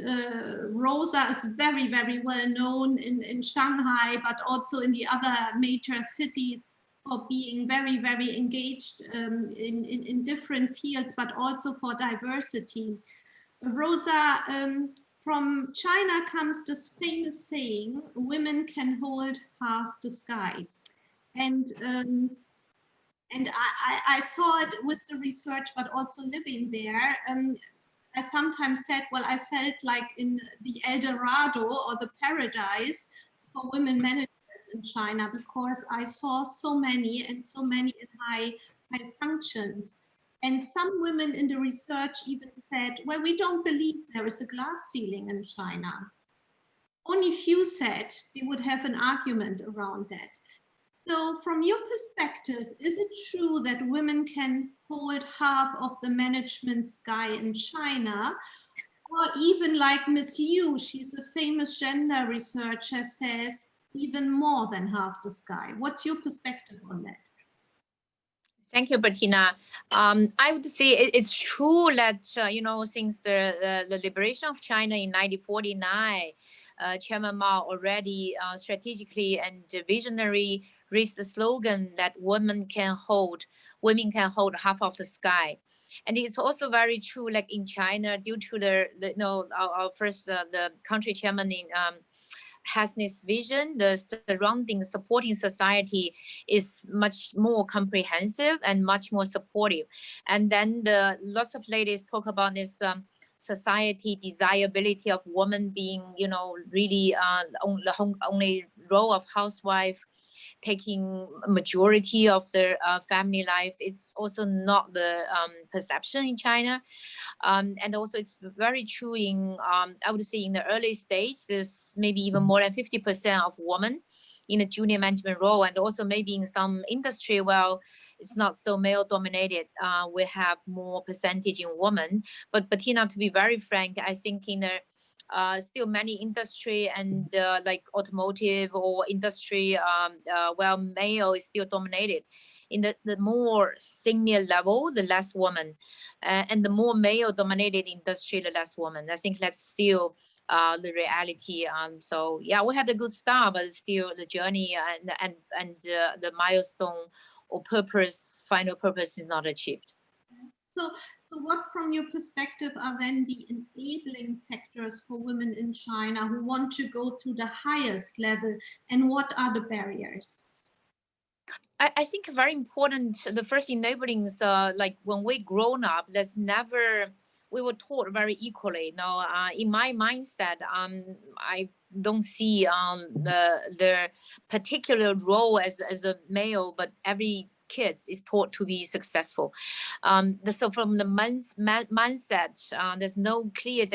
Rosa is very, very well known in Shanghai, but also in the other major cities, for being very, very engaged in different fields, but also for diversity. Rosa, from China comes this famous saying, women can hold half the sky. And I saw it with the research, but also living there. I sometimes said, well, I felt like in the El Dorado or the paradise for women managers in China, because I saw so many and so many in high functions. And some women in the research even said, well, we don't believe there is a glass ceiling in China. Only few said they would have an argument around that. So from your perspective, is it true that women can hold half of the management sky in China? Or even like Miss Liu, she's a famous gender researcher, says even more than half the sky. What's your perspective on that? Thank you, Bettina. I would say it's true that, you know, since the liberation of China in 1949, Chairman Mao already strategically and visionary raised the slogan that women can hold half of the sky. And it's also very true, like in China, due to the you know, our first, the country chairman in, has this vision, the surrounding supporting society is much more comprehensive and much more supportive. And then lots of ladies talk about this society desirability of women being, you know, really only role of housewife, taking majority of their family life. It's also not the perception in China. And also it's very true in, I would say in the early stage, there's maybe even more than 50% of women in a junior management role. And also maybe in some industry, well, it's not so male dominated, we have more percentage in women. But Bettina, to be very frank, I think in the still many industry and like automotive or industry, well, male is still dominated. In the more senior level, the less woman, and the more male dominated industry, the less woman. I think that's still the reality. So yeah, we had a good start, but still the journey and the milestone or purpose, final purpose is not achieved. So what, from your perspective, are then the enabling factors for women in China who want to go to the highest level, and what are the barriers? I think very important, the first enabling is like when we grown up, we were taught very equally. Now, in my mindset, I don't see the particular role as a male, but every kid is taught to be successful. So from the mindset, there's no clear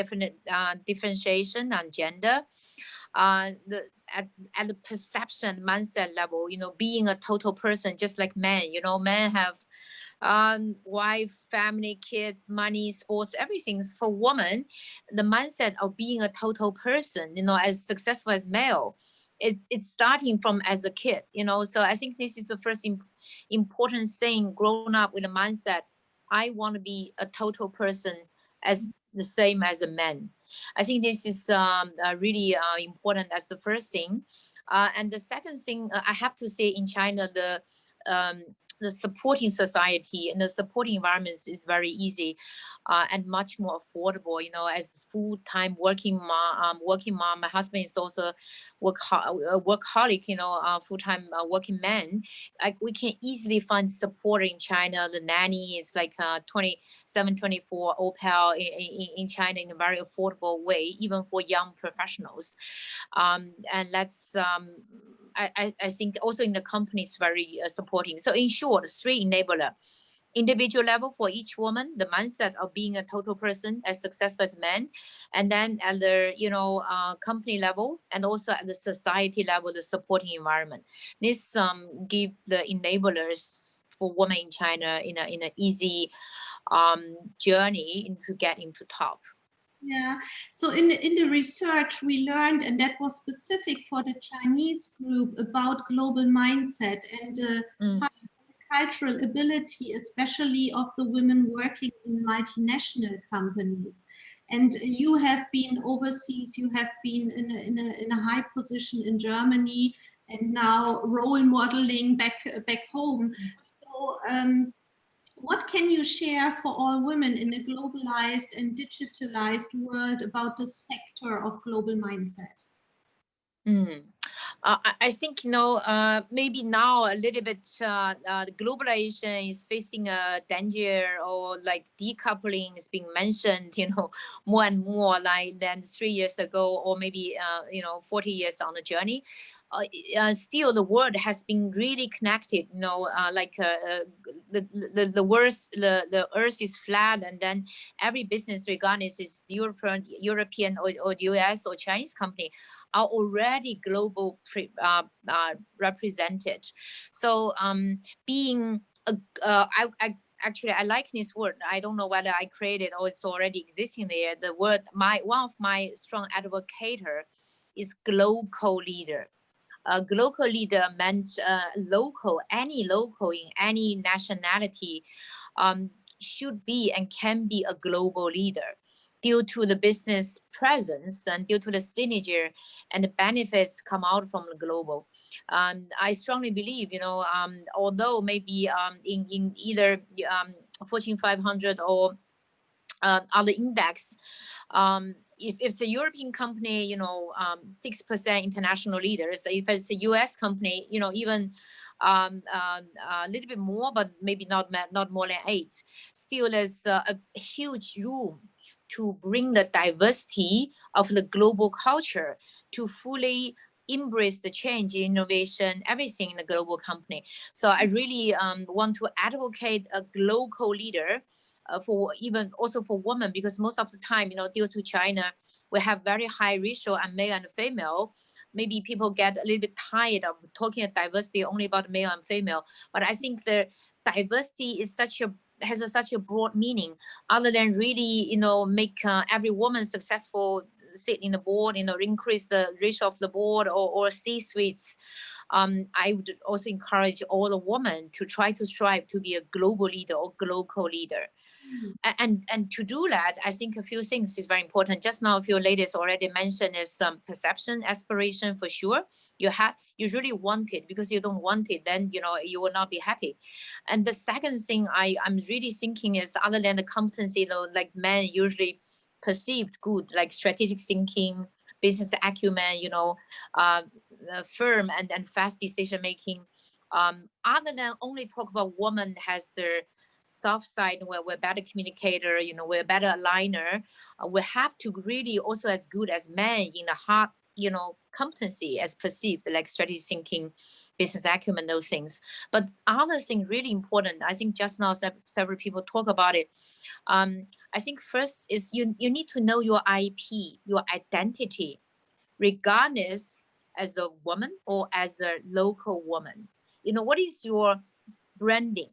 differentiation on gender. At the perception mindset level, you know, being a total person, just like men, you know, men have wife, family, kids, money, sports, everything. For women, the mindset of being a total person, you know, as successful as male, it's starting from as a kid, you know. So I think this is the first important thing, grown up with a mindset, I want to be a total person as the same as a man. I think this is really important as the first thing. And the second thing, I have to say, in China, the supporting society and the supporting environments is very easy and much more affordable. You know, as full-time working mom, my husband is also workaholic, you know, full-time working man. Like, we can easily find support in China. The nanny is like 24 OPEL in China in a very affordable way, even for young professionals. And that's, I think also in the company it's very supporting. So in short, 3 enabler: individual level for each woman, the mindset of being a total person as successful as men, and then at the, you know, company level, and also at the society level, the supporting environment. This give the enablers for women in China in a easy journey to get into top. Yeah, so in the research we learned, and that was specific for the Chinese group, about global mindset and cultural ability, especially of the women working in multinational companies. And you have been overseas, you have been in a high position in Germany, and now role modeling back home. So What can you share for all women in a globalized and digitalized world about this factor of global mindset? I think, maybe now a little bit the globalization is facing a danger, or like decoupling is being mentioned, more and more like than 3 years ago, or maybe, 40 years on the journey. Still the world has been really connected, the earth is flat, and then every business, regardless is European or US or Chinese company, are already global represented. So being actually, I like this word. I don't know whether I created or it's already existing there. The word, one of my strong advocator is global leader. A global leader meant any local in any nationality should be and can be a global leader due to the business presence and due to the synergy and the benefits come out from the global. I strongly believe, although maybe in either Fortune 500 or other index, if it's a European company, 6% international leaders. If it's a US company, even a little bit more, but maybe not more than 8. Still, there's a huge room to bring the diversity of the global culture to fully embrace the change, innovation, everything in the global company. So I really want to advocate a global leader for even also for women, because most of the time, due to China, we have very high ratio and male and female. Maybe people get a little bit tired of talking about diversity only about male and female. But I think the diversity is has such a broad meaning, other than really, make every woman successful, sit in the board, increase the ratio of the board or C-suites. I would also encourage all the women to try to strive to be a global leader or global leader. And to do that, I think a few things is very important. Just now, a few ladies already mentioned is some perception, aspiration for sure. You really want it, because you don't want it, then you will not be happy. And the second thing I'm really thinking is, other than the competency, like men usually perceived good, like strategic thinking, business acumen, firm and fast decision making. Other than only talk about woman has their soft side, where we're better communicator, we're better aligner. We have to really also as good as men in the hard, competency as perceived, like strategic thinking, business acumen, those things. But other thing really important, I think just now several people talk about it. I think first is you need to know your IP, your identity, regardless as a woman or as a local woman. What is your branding?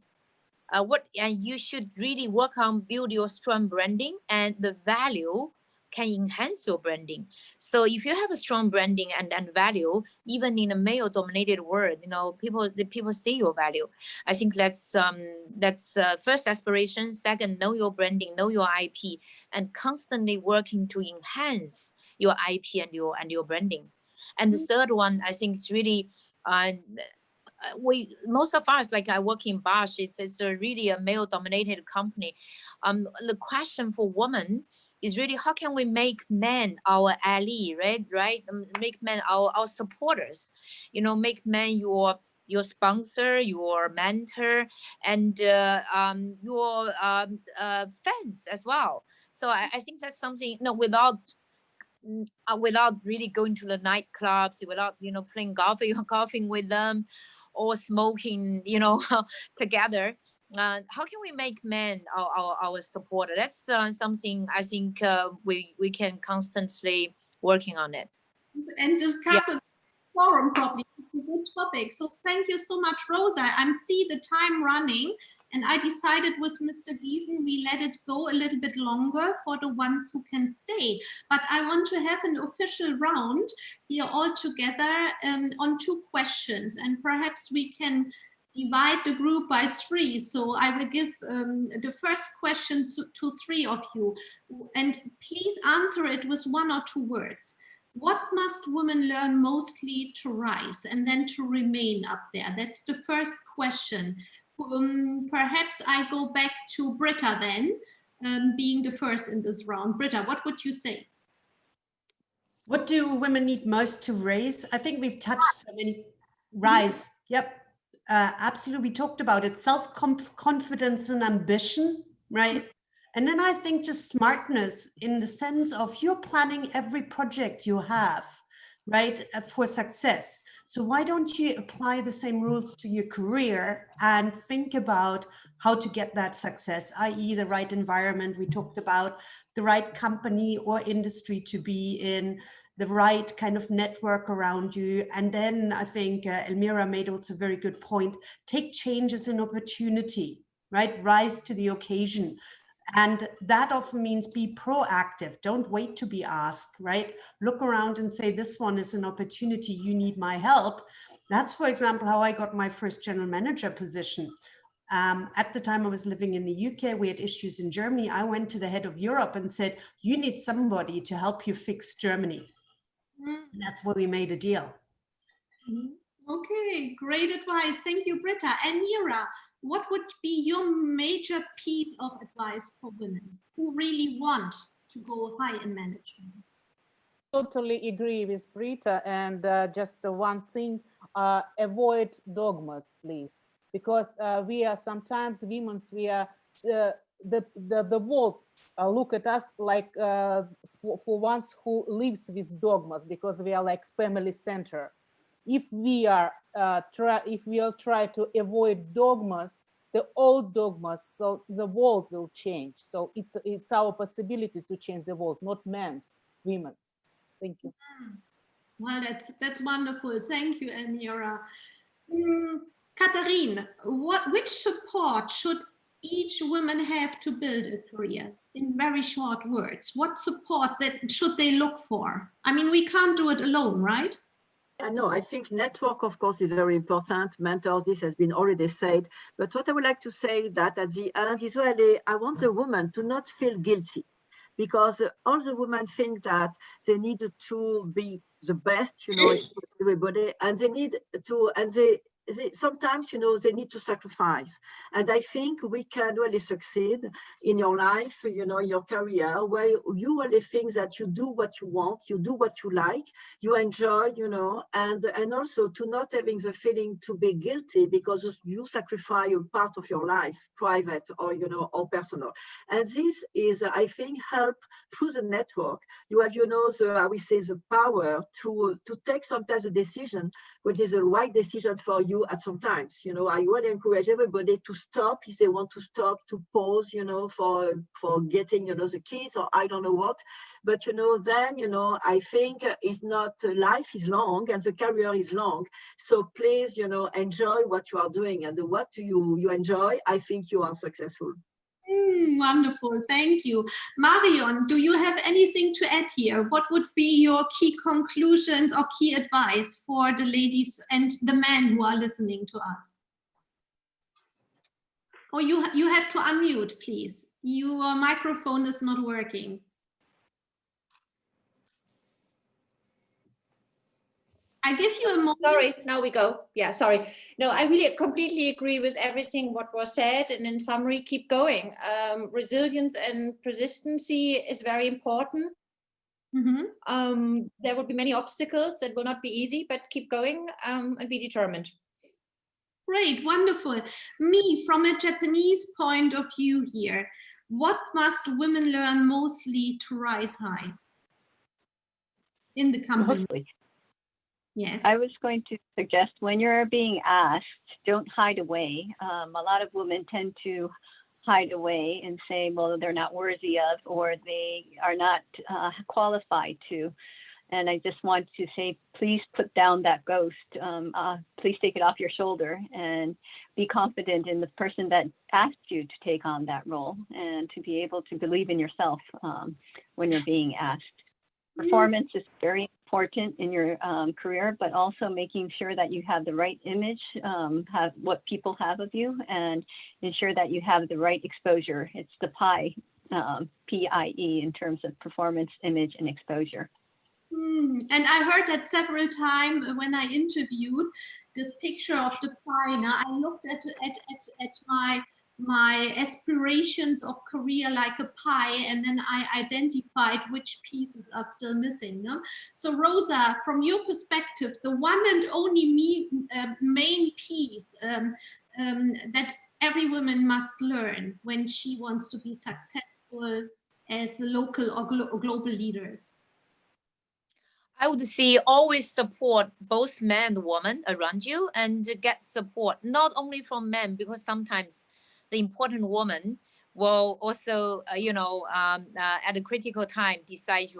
And you should really work on build your strong branding, and the value can enhance your branding. So if you have a strong branding and value, even in a male dominated world, people see your value. I think that's first aspiration. Second, know your branding, know your IP, and constantly working to enhance your IP and your branding. And the third one, I think, is really most of us, like I work in Bosch, it's really a male dominated company. The question for women is really, how can we make men our ally, right? Make men our supporters, make men your sponsor, your mentor, and your fans as well. So I think that's something, without really going to the nightclubs, without playing golfing with them, or smoking, together. How can we make men our supporter? That's something I think we can constantly working on it. And discuss it forum probably. It's a good topic. So thank you so much, Rosa. I see the time running, and I decided with Mr. Giesen we let it go a little bit longer for the ones who can stay. But I want to have an official round here all together on 2 questions, and perhaps we can divide the group by 3. So I will give the first question to 3 of you, and please answer it with 1 or 2 words. What must women learn mostly to rise and then to remain up there? That's the first question. perhaps I go back to Britta then, being the first in this round. Britta, what would you say? What do women need most to raise? I think we've touched so many. Rise. Yep. Absolutely. We talked about it. Self-confidence and ambition, right? And then I think just smartness in the sense of you're planning every project you have, right, for success. So why don't you apply the same rules to your career and think about how to get that success, i.e. the right environment. We talked about the right company or industry to be in, the right kind of network around you. And then I think Elmira made also a very good point. Take change as an opportunity, right? Rise to the occasion. And that often means be proactive. Don't wait to be asked, right? Look around and say, this one is an opportunity. You need my help. That's, for example, how I got my first general manager position. At the time I was living in the UK, we had issues in Germany. I went to the head of Europe and said, you need somebody to help you fix Germany. And that's where we made a deal. Okay, great advice. Thank you, Britta. Elmira, what would be your major piece of advice for women who really want to go high in management? Totally agree with Britta, and just one thing, avoid dogmas, please, because we are sometimes women, we are the world look at us like for ones who lives with dogmas, because we are like family center. If we are try to avoid dogmas, the old dogmas, so the world will change. So it's our possibility to change the world, not men's, women's. Thank you. Well, that's wonderful. Thank you, Elmira. Katharine, which support should each woman have to build a career? In very short words, what support should they look for? I mean, we can't do it alone, right? No, I think network, of course, is very important. Mentors, this has been already said. But what I would like to say that at the end is really, I want the woman to not feel guilty, because all the women think that they need to be the best, you know, everybody, and they need to, and they sometimes, you know, they need to sacrifice. And I think we can really succeed in your life, you know, your career, where you really think that you do what you want, you do what you like, you enjoy, you know, and also to not having the feeling to be guilty because you sacrifice a part of your life, private or, you know, or personal. And this is, I think, help through the network. You have, you know, I will say the power to take sometimes a decision which is the right decision for you at some times. You know, I really encourage everybody to stop if they want to stop, to pause, you know, for getting, you know, the kids or I don't know what. But, you know, then, you know, I think it's not, life is long and the career is long. So please, you know, enjoy what you are doing, and what you enjoy, I think you are successful. Wonderful, thank you. Marion, do you have anything to add here? What would be your key conclusions or key advice for the ladies and the men who are listening to us? Oh, you have to unmute, please. Your microphone is not working. I give you a moment. Sorry, now we go. Yeah, sorry. No, I really completely agree with everything what was said. And in summary, keep going. Resilience and persistency is very important. There will be many obstacles that will not be easy, but keep going and be determined. Great, wonderful. Me, from a Japanese point of view here, what must women learn mostly to rise high in the company? Mostly. Yes. I was going to suggest when you're being asked, don't hide away. A lot of women tend to hide away and say, well, they're not worthy of, or they are not qualified to. And I just want to say, please put down that ghost. Please take it off your shoulder and be confident in the person that asked you to take on that role, and to be able to believe in yourself when you're being asked. Performance is very important in your career, but also making sure that you have the right image, have what people have of you, and ensure that you have the right exposure. It's the PIE, P-I-E, in terms of performance, image, and exposure. And I heard that several times when I interviewed this picture of the pie. Now I looked at my aspirations of career like a pie, and then I identified which pieces are still missing. No? So Rosa, from your perspective, the one and only main piece that every woman must learn when she wants to be successful as a local or global leader? I would say always support both men and women around you, and get support not only from men, because sometimes the important woman will also, at a critical time decide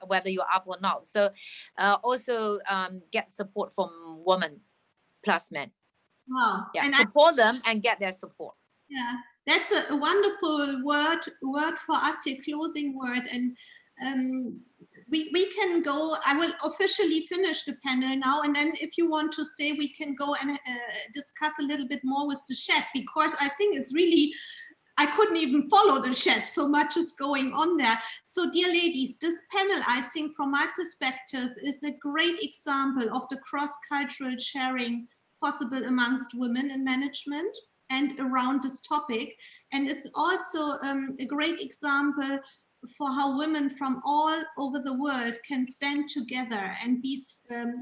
whether you're up or not. So also get support from women plus men. Wow. Yeah, and support them and get their support. Yeah, that's a wonderful word for us here, closing word. And we can go, I will officially finish the panel now, and then if you want to stay, we can go and discuss a little bit more with the chat, because I think it's really, I couldn't even follow the chat, so much is going on there. So dear ladies, this panel, I think from my perspective, is a great example of the cross-cultural sharing possible amongst women in management and around this topic. And it's also a great example for how women from all over the world can stand together and be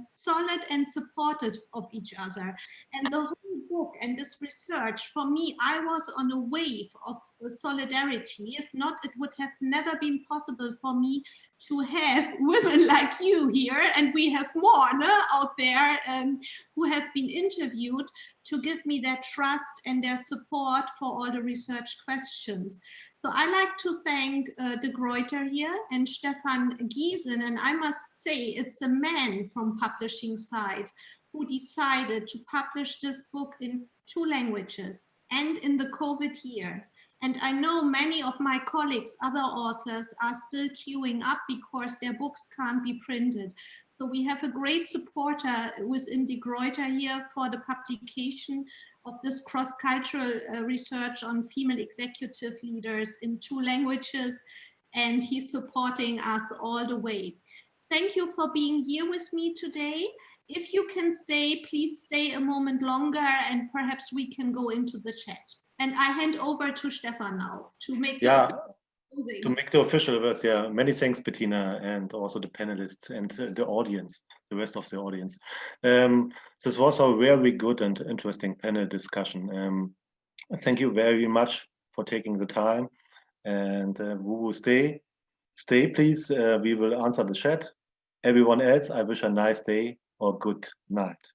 solid and supportive of each other. And the whole book and this research, for me, I was on a wave of solidarity. If not, it would have never been possible for me to have women like you here, and we have more out there who have been interviewed to give me their trust and their support for all the research questions. So I like to thank De Gruyter here and Stefan Giesen, and I must say it's a man from publishing side who decided to publish this book in 2 languages and in the COVID year. And I know many of my colleagues, other authors, are still queuing up because their books can't be printed. So we have a great supporter within De Gruyter here for the publication of this cross-cultural research on female executive leaders in 2 languages, and he's supporting us all the way. Thank you for being here with me today. If you can stay, please stay a moment longer, and perhaps we can go into the chat. And I hand over to Stefan now to make the official words. Yeah, many thanks, Bettina, and also the panelists and the audience, the rest of the audience. This was a very good and interesting panel discussion. Thank you very much for taking the time, and we will stay, please. We will answer the chat. Everyone else, I wish a nice day or good night.